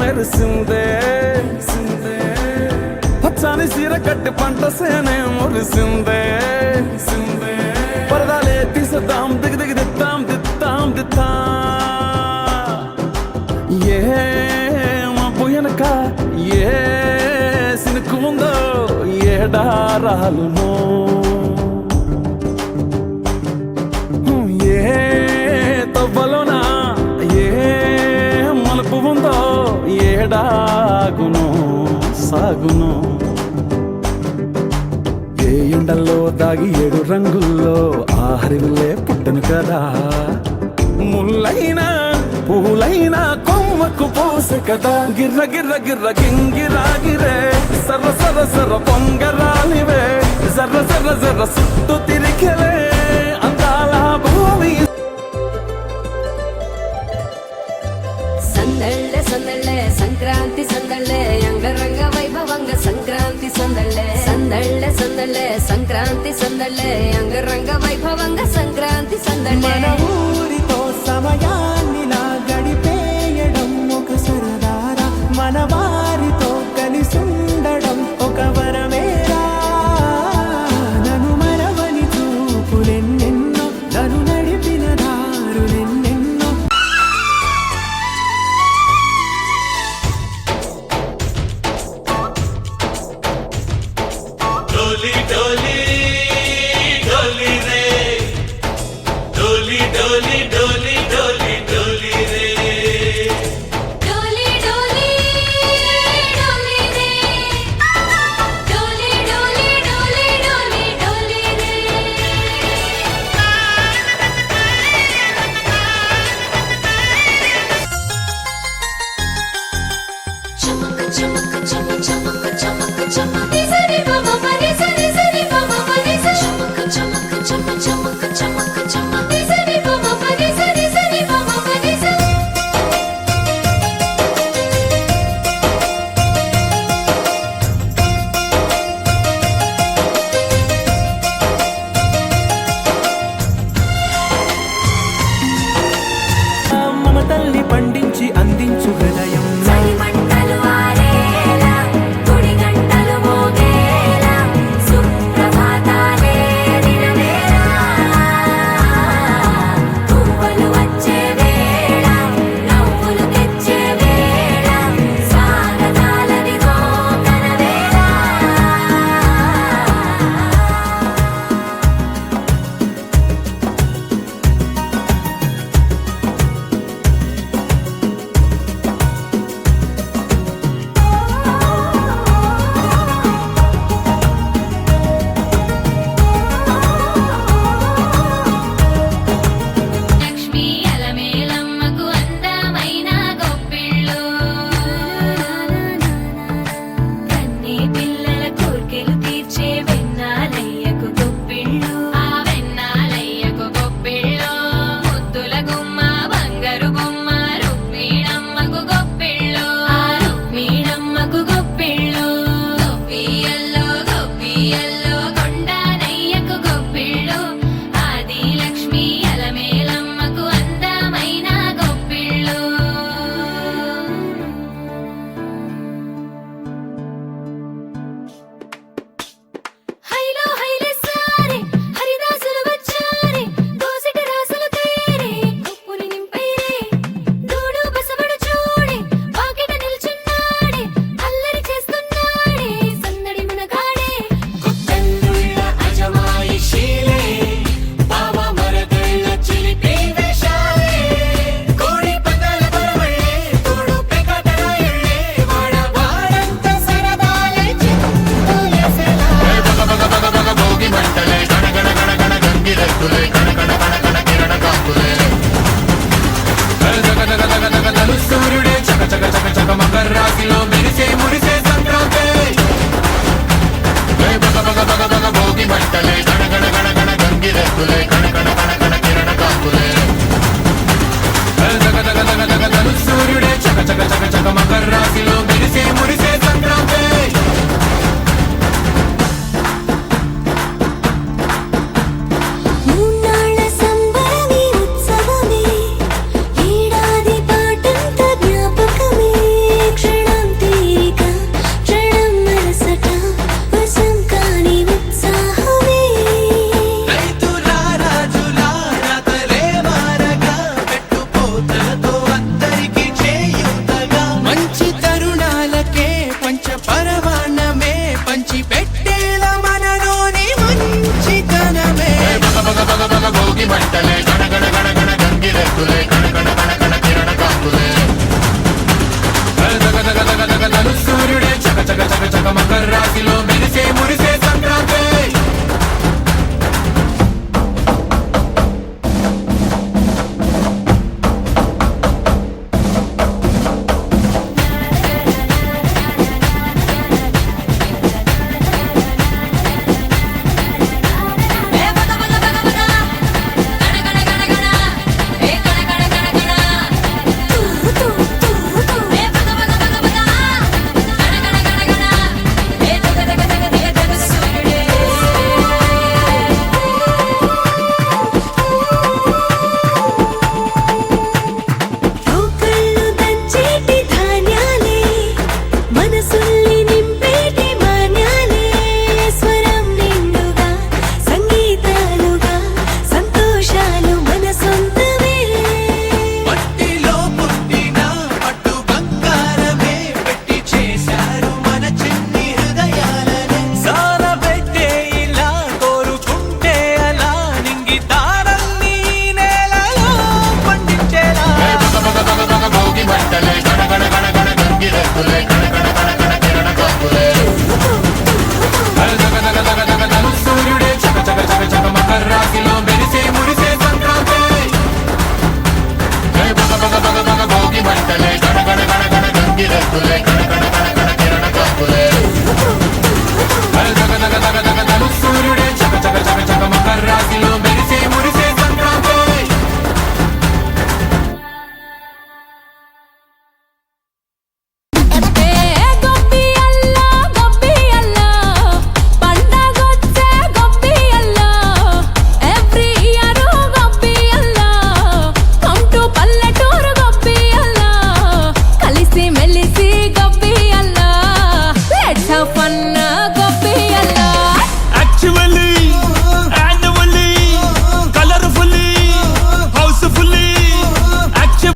మెరిసిందే పచ్చాని సీర కట్టి పంట సేనే మురిసిందే పరదాలే తీసేద్దాం దిగి దిగి దిత్తాం దిత్తాం దిత్తా ఏ మబ్బు వెనక ఏ సినుకు ఉందో ఏడారాలునో ఏ తవ్వలోనా ఏ మలుపు ఉందో ఏడాగునో సాగునో ఏ ఎండల్లో దాగి 7 రంగుల్లో ఆహరిల్లే పుట్టను కదా ముల్లైనా పూలైనా కొమ్మకు పోసే కదా గిర్ర గిర్ర గిర్ర గింగిరాగిరే సర్ర సర్ర సర్ర పొంగరాలివే జర్ర జర్ర జర్ర సుట్టు తిరిగలే అందాల భూమి సందళ్ళే సందళ్ళే సంక్రాంతి సందళ్ళే అంగరంగ వైభవంగ సంక్రాంతి సందళ్ళే సందళ్ళే సందళ్ళే సంక్రాంతి సందళ్ళే అంగరంగ వైభవంగ సంక్రాంతి సందళ్ళే ఊరితో సమయాన్నిలా గడిపేయడం ఒక సరదారా మన వారితో కలిసుండడం ఒక వరమేరా నన్ను మరవని చూపులెన్నెన్నో నన్ను నడిపిన దారులెన్నెన్నో డోలి డోలి